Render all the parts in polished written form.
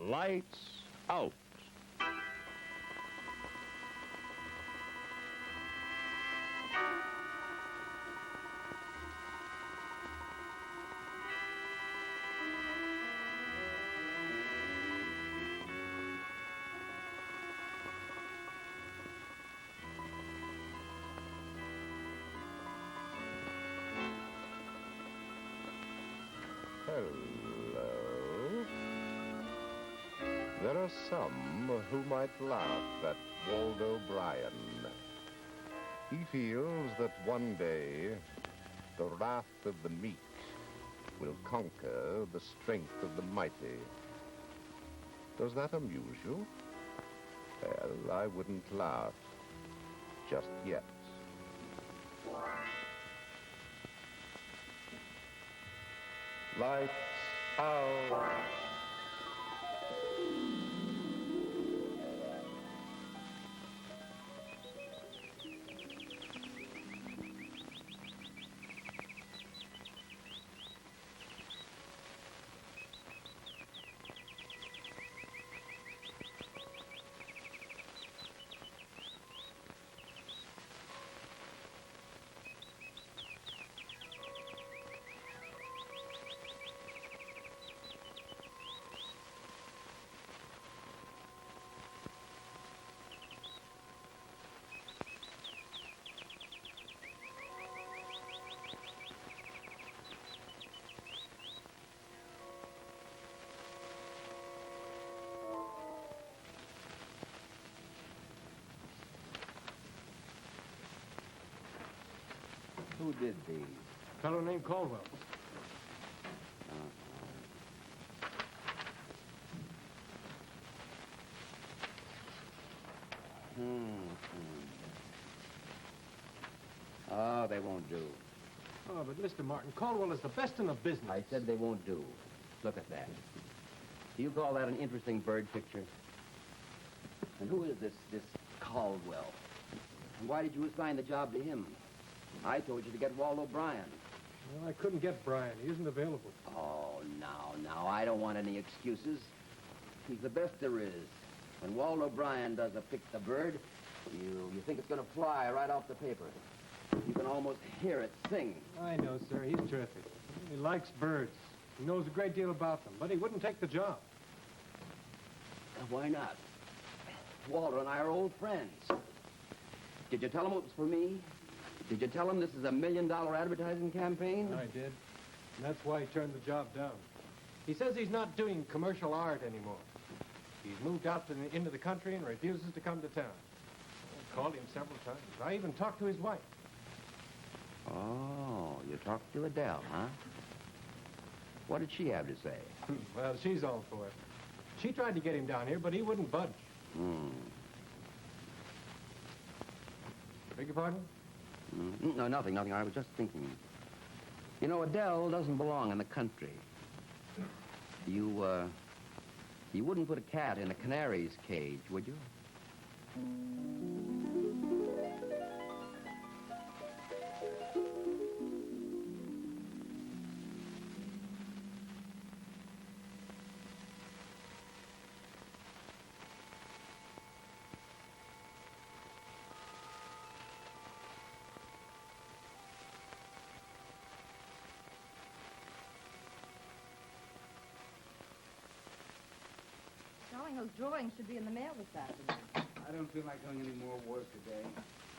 Lights out. Hello. There are some who might laugh at Waldo Bryan. He feels that one day the wrath of the meek will conquer the strength of the mighty. Does that amuse you? Well, I wouldn't laugh just yet. Lights out. Who did these? A fellow named Caldwell. Oh, they won't do. Oh, but Mr. Martin, Caldwell is the best in the business. I said they won't do. Look at that. Do you call that an interesting bird picture? And who is this Caldwell? And why did you assign the job to him? I told you to get Waldo Bryan. Well, I couldn't get Bryan. He isn't available. Oh, now, I don't want any excuses. He's the best there is. When Waldo Bryan does a pick the bird, you think it's going to fly right off the paper. You can almost hear it sing. I know, sir. He's terrific. He likes birds. He knows a great deal about them, but he wouldn't take the job. Why not? Waldo and I are old friends. Did you tell him it was for me? Did you tell him this is $1 million advertising campaign? I did. And that's why he turned the job down. He says he's not doing commercial art anymore. He's moved out into the country and refuses to come to town. I called him several times. I even talked to his wife. Oh, you talked to Adele, huh? What did she have to say? Well, she's all for it. She tried to get him down here, but he wouldn't budge. Beg your pardon? No, nothing. I was just thinking. You know, Adele doesn't belong in the country. You wouldn't put a cat in a canary's cage, would you? Those drawings should be in the mail this afternoon. I don't feel like doing any more work today.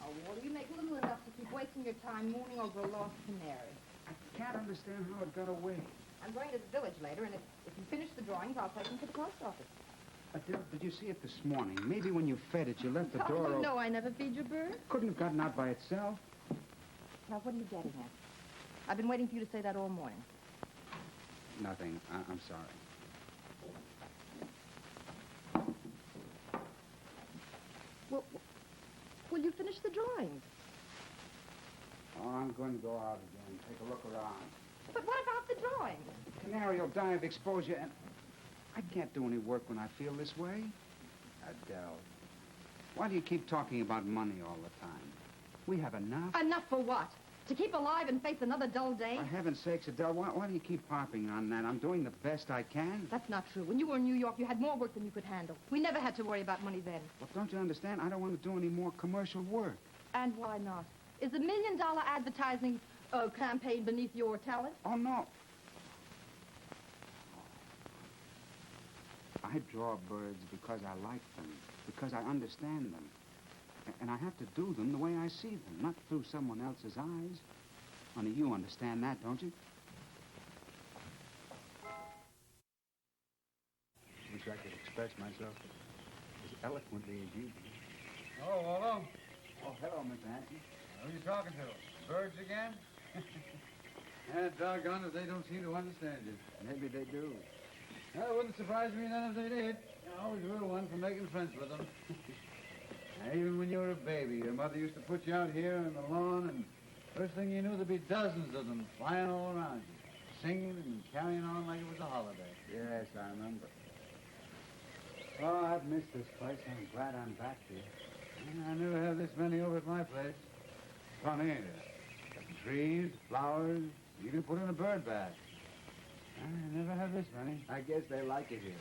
Oh, Walter, you make little enough to keep wasting your time mooning over a lost canary. I can't understand how it got away. I'm going to the village later, and if you finish the drawings, I'll take them to the post office. Adele, did you see it this morning? Maybe when you fed it, you left the door open. No, I never feed your bird. Couldn't have gotten out by itself. Now, what are you getting at? I've been waiting for you to say that all morning. Nothing. I'm sorry. Well, will you finish the drawings? Oh, I'm going to go out again, take a look around. But what about the drawings? The canary will die of exposure, and I can't do any work when I feel this way. Adele, why do you keep talking about money all the time? We have enough. Enough for what? To keep alive and face another dull day? For heaven's sakes, Adele, why do you keep harping on that? I'm doing the best I can. That's not true. When you were in New York, you had more work than you could handle. We never had to worry about money then. Well, don't you understand? I don't want to do any more commercial work. And why not? Is the $1 million advertising campaign beneath your talent? Oh, no. I draw birds because I like them, because I understand them. And I have to do them the way I see them, not through someone else's eyes. Only you understand that, don't you? Wish I could express myself as eloquently as you do. Oh, Waldo. Oh, hello, Mr. Hanson. Who are you talking to? Birds again? Yeah, doggone if they don't seem to understand you. Maybe they do. Well, it wouldn't surprise me none if they did. You're always a real one for making friends with them. Now, even when you were a baby, your mother used to put you out here on the lawn, and first thing you knew, there'd be dozens of them flying all around you, singing and carrying on like it was a holiday. Yes, I remember. Oh, I've missed this place. I'm glad I'm back here. I never had this many over at my place. Funny, ain't it? Trees, flowers, you can put in a bird bath. I never had this many. I guess they like it here.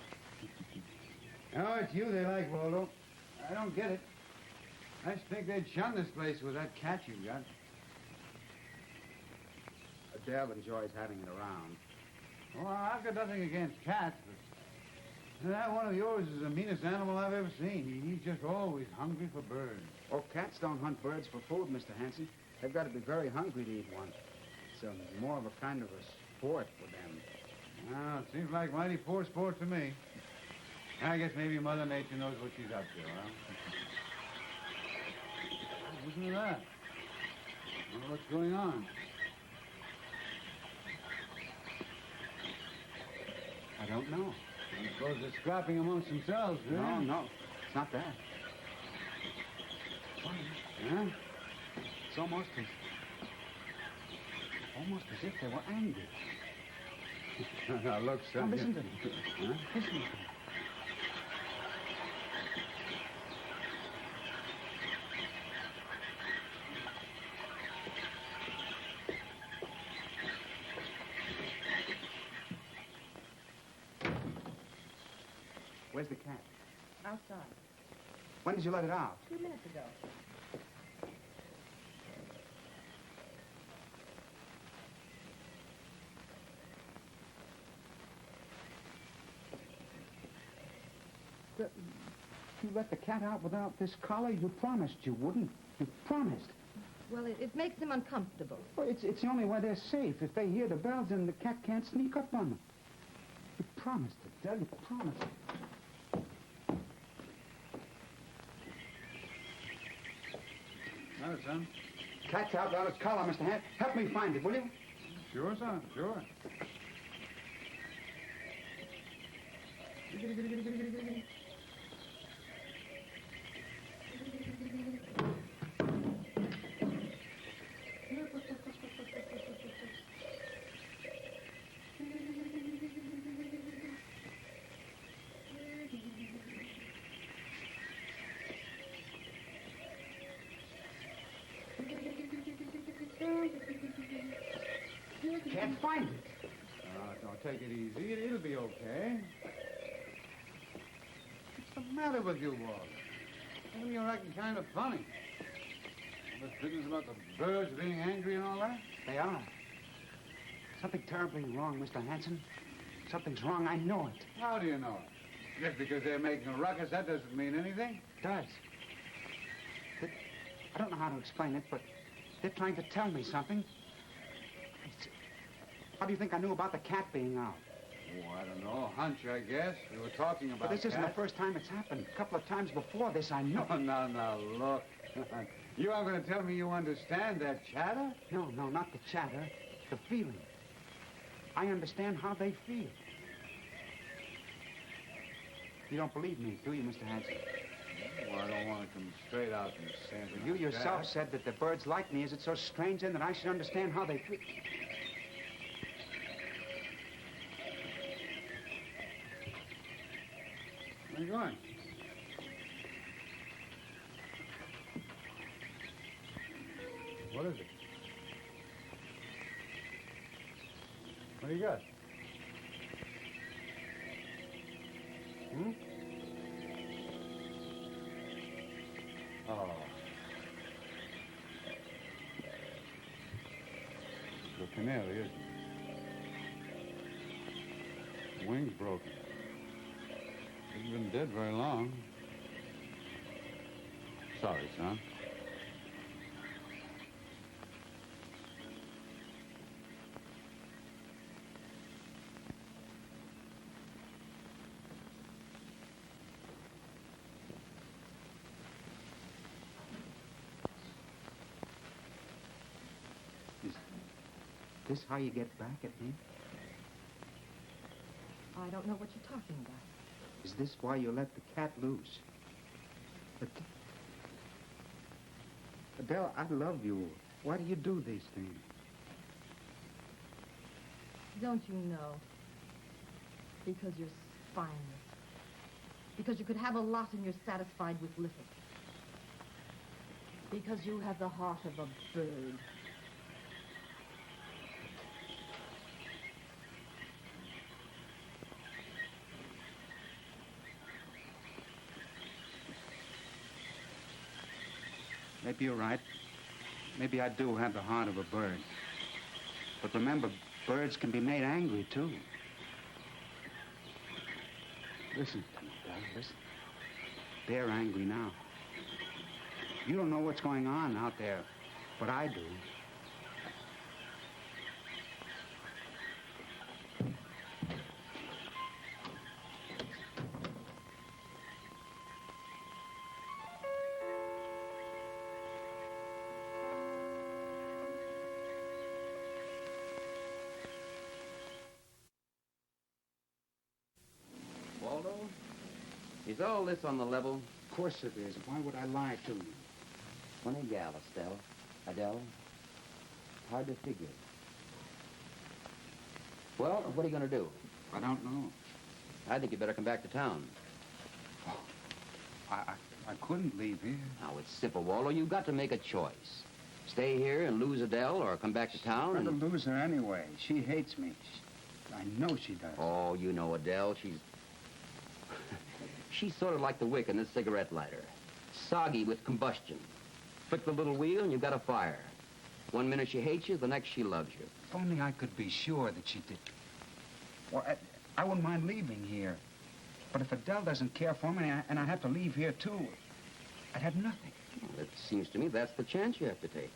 Oh, it's you they like, Waldo. I don't get it. I should think they'd shun this place with that cat you got. Adele enjoys having it around. Well, I've got nothing against cats, but that one of yours is the meanest animal I've ever seen. He's just always hungry for birds. Oh, cats don't hunt birds for food, Mr. Hanson. They've got to be very hungry to eat one. It's more of a kind of a sport for them. Well, it seems like mighty poor sport to me. I guess maybe Mother Nature knows what she's up to, huh? Listen to that. I wonder what's going on. I don't know. I suppose they're scrapping amongst themselves, do No, they? no. It's not that. Huh? It's almost as if they were angry. Now, look, Now, son. listen to them. Huh? Listen to them. Where's the cat? Outside. When did you let it out? 2 minutes ago. You let the cat out without this collar? You promised you wouldn't. You promised. Well, it makes him uncomfortable. Well, it's the only way they're safe. If they hear the bells, then the cat can't sneak up on them. You promised, Adele. You promised. No, son. Cat's out without its collar, Mr. Hand. Help me find it, will you? Sure, son, sure. Can't find it. Don't take it easy. It'll be okay. What's the matter with you, Waldo? You're acting kind of funny. All this business about the birds being angry and all that? They are. Something terribly wrong, Mr. Hanson. Something's wrong. I know it. How do you know it? Just because they're making a ruckus, that doesn't mean anything. It does. I don't know how to explain it, but they're trying to tell me something. How do you think I knew about the cat being out? Oh, I don't know. Hunch, I guess. We were talking about But this isn't the cats. first time it's happened. A couple of times before this, I know. No, no, look. You aren't going to tell me you understand that chatter? No, not the chatter. The feeling. I understand how they feel. You don't believe me, do you, Mr. Hanson? Well, I don't want to come straight out and say anything You like yourself that. said that the birds like me. Is it so strange, then, that I should understand how they feel? Where are you going? What is it? What do you got? Hmm? Oh. The canary, isn't it? Wing's broken. Hasn't been dead very long. Sorry, son. Is this how you get back at him? I don't know what you're talking about. Is this why you let the cat loose? But, Adele, I love you. Why do you do these things? Don't you know? Because you're spineless. Because you could have a lot and you're satisfied with little. Because you have the heart of a bird. Maybe you're right. Maybe I do have the heart of a bird. But remember, birds can be made angry, too. Listen to me, Bella, listen. They're angry now. You don't know what's going on out there, but I do. Waldo, is all this on the level? Of course it is. Why would I lie to you? Funny gal, Estelle. Adele. Hard to figure. Well, what are you going to do? I don't know. I think you better come back to town. I couldn't leave here. Now, it's simple, Waldo. You've got to make a choice. Stay here and lose Adele, or come back to town I'm and... a loser anyway. She hates me. I know she does. Oh, you know Adele. She's... She's sort of like the wick in this cigarette lighter. Soggy with combustion. Flick the little wheel and you've got a fire. One minute she hates you, the next she loves you. If only I could be sure that she did. Well, I wouldn't mind leaving here. But if Adele doesn't care for me and I have to leave here, too, I'd have nothing. Well, it seems to me that's the chance you have to take.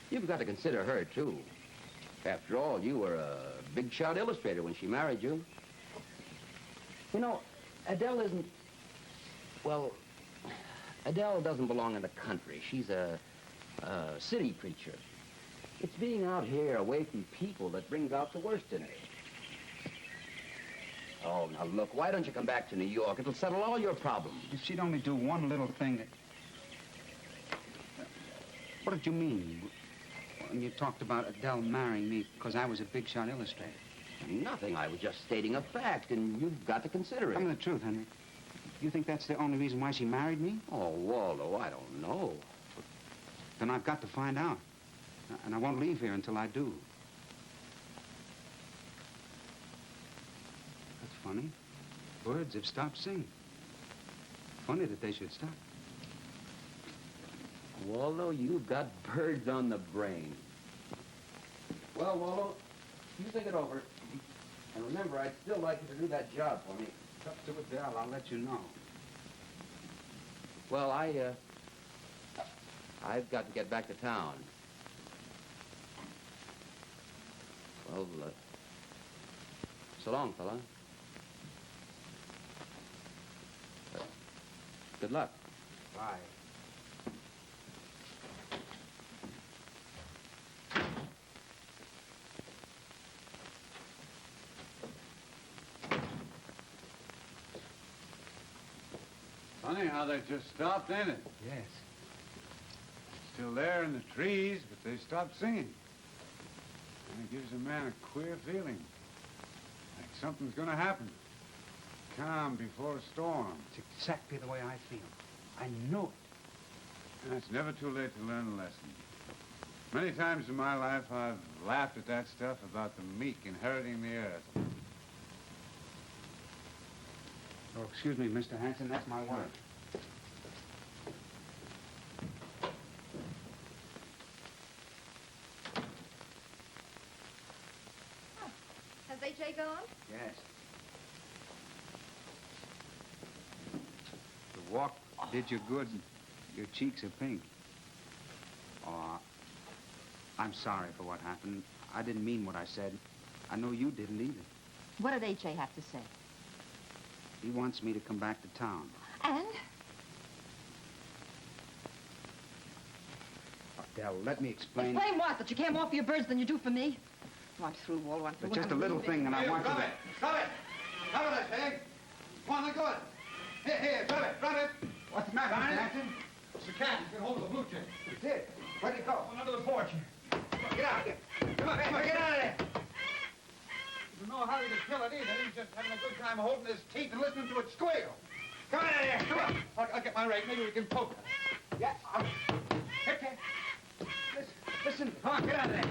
You've got to consider her, too. After all, you were a big shot illustrator when she married you. You know, Adele isn't... Well, Adele doesn't belong in the country. She's a city creature. It's being out here away from people that brings out the worst in her. Oh, now look, why don't you come back to New York? It'll settle all your problems. If she'd only do one little thing that... What did you mean when you talked about Adele marrying me because I was a big shot illustrator? Nothing. I was just stating a fact, and you've got to consider it. Tell me the truth, Henry. You think that's the only reason why she married me? Oh, Waldo, I don't know. Then I've got to find out. And I won't leave here until I do. That's funny. Birds have stopped singing. Funny that they should stop. Waldo, you've got birds on the brain. Well, Waldo, you think it over. And remember, I'd still like you to do that job for me. It's up to Adele. I'll let you know. Well, I've got to get back to town. Well, so long, fella. Good luck. Bye. Funny how they just stopped, ain't it? Yes. Still there in the trees, but they stopped singing. And it gives a man a queer feeling. Like something's gonna happen. Calm before a storm. It's exactly the way I feel. I know it. And it's never too late to learn a lesson. Many times in my life, I've laughed at that stuff about the meek inheriting the earth. Oh, excuse me, Mr. Hanson, that's my wife. Has H.A. gone? Yes. The walk did you good. Your cheeks are pink. Oh, I'm sorry for what happened. I didn't mean what I said. I know you didn't either. What did H.A. have to say? He wants me to come back to town. And? Adele, let me explain. Explain what? That you care more for your birds than you do for me? I'm through, Waldo. I'm through. But just a little thing, and I want you to... Stop it! Stop it, I say! Come on, let go. Here, drop it, drop it! What's the matter, Mr. Hanson? It's the cat. He's got hold of the blue jay. It's it. Where'd it go? Under the porch. Get out here. Come on, get out of there! There's no hurry to kill it either. He's just having a good time holding his teeth and listening to it squeal. Come on out of here. Come on. I'll get my rake. Maybe we can poke it. Yeah. Okay. Listen. Come on, get out of there.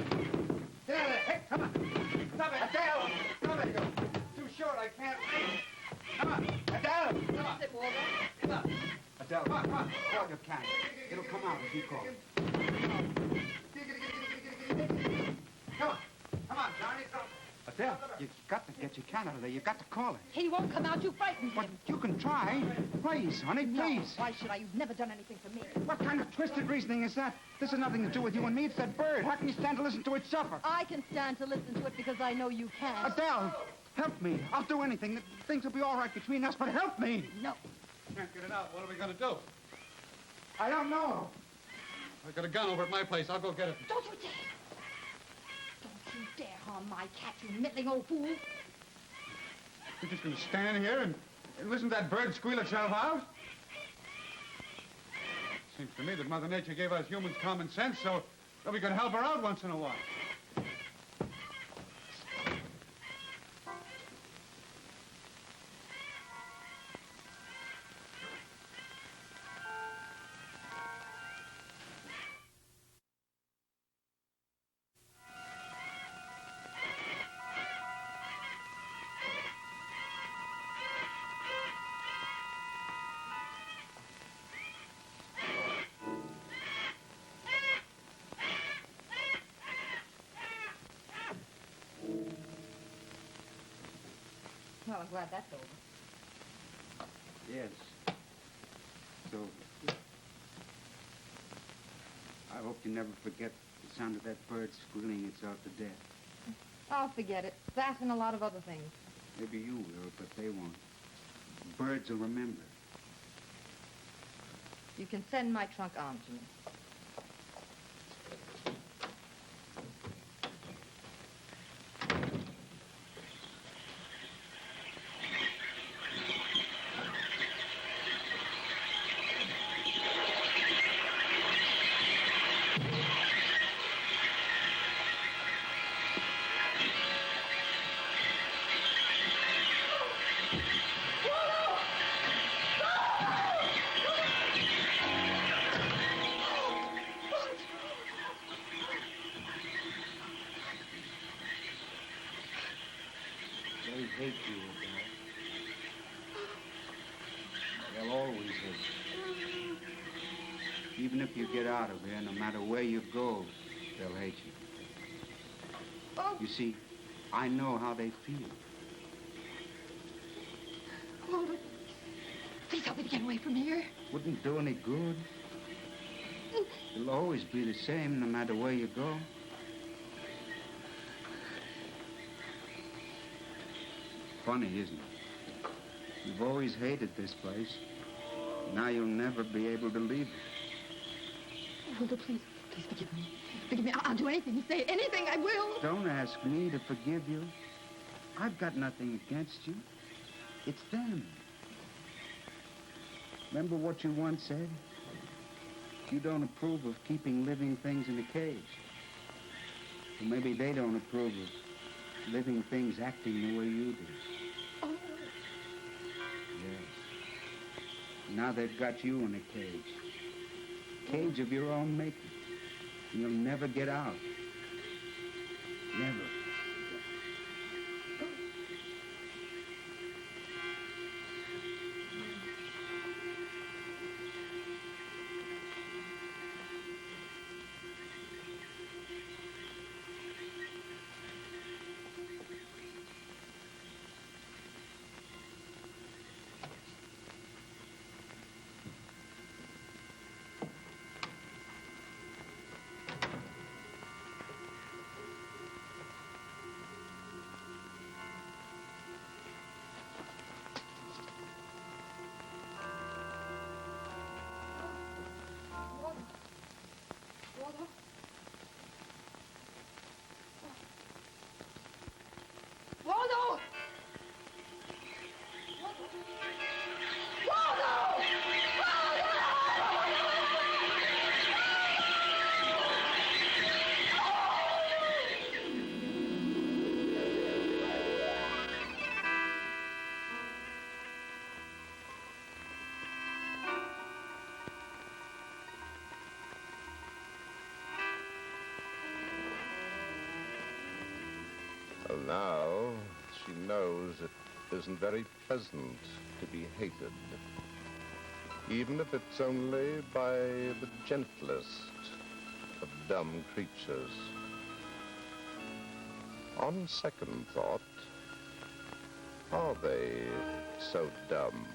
Get out of there. Hey, come on. Stop it. Adele. Stop it. Too short. I can't reach. Come on. Adele. Come on. Sit, Waldo. Come on. Adele, Come on, come on. call your cat. It'll come out as you call it. Come on. Come on, Johnny. Adele, you've got to get your cat out of there. You've got to call it. He won't come out. You frightened But him. you can try. Please, honey, please. No, why should I? You've never done anything for me. What kind of twisted reasoning is that? This has nothing to do with you and me. It's that bird. How can you stand to listen to it suffer? I can stand to listen to it because I know you can. Adele, help me. I'll do anything. Things will be all right between us, but help me. No. Can't get it out. What are we going to do? I don't know. I've got a gun over at my place. I'll go get it. Don't you dare. Don't you dare harm my cat, you middling old fool. You're just going to stand here and listen to that bird squeal itself out? Seems to me that Mother Nature gave us humans common sense so that we could help her out once in a while. Well, I'm glad that's over. Yes. So, I hope you never forget the sound of that bird squealing itself to death. I'll forget it. That and a lot of other things. Maybe you will, but they won't. Birds will remember. You can send my trunk on to me. They hate you, Adele. They'll always hate you. Even if you get out of here, no matter where you go, they'll hate you. Oh, You see, I know how they feel. Waldo, please help me to get away from here. Wouldn't do any good. It'll always be the same no matter where you go. Funny, isn't it? You've always hated this place. Now you'll never be able to leave it. Waldo, please forgive me. Forgive me. I'll do anything you say. Anything, I will. Don't ask me to forgive you. I've got nothing against you. It's them. Remember what you once said? You don't approve of keeping living things in a cage. Well, maybe they don't approve of living things acting the way you do. Oh, Yes. Now they've got you in a cage. Cage of your own making. And you'll never get out. Never. Waldo! Well, now she knows it isn't very pleasant to be hated, even if it's only by the gentlest of dumb creatures. On second thought, are they so dumb?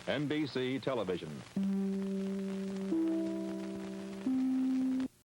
NBC Television.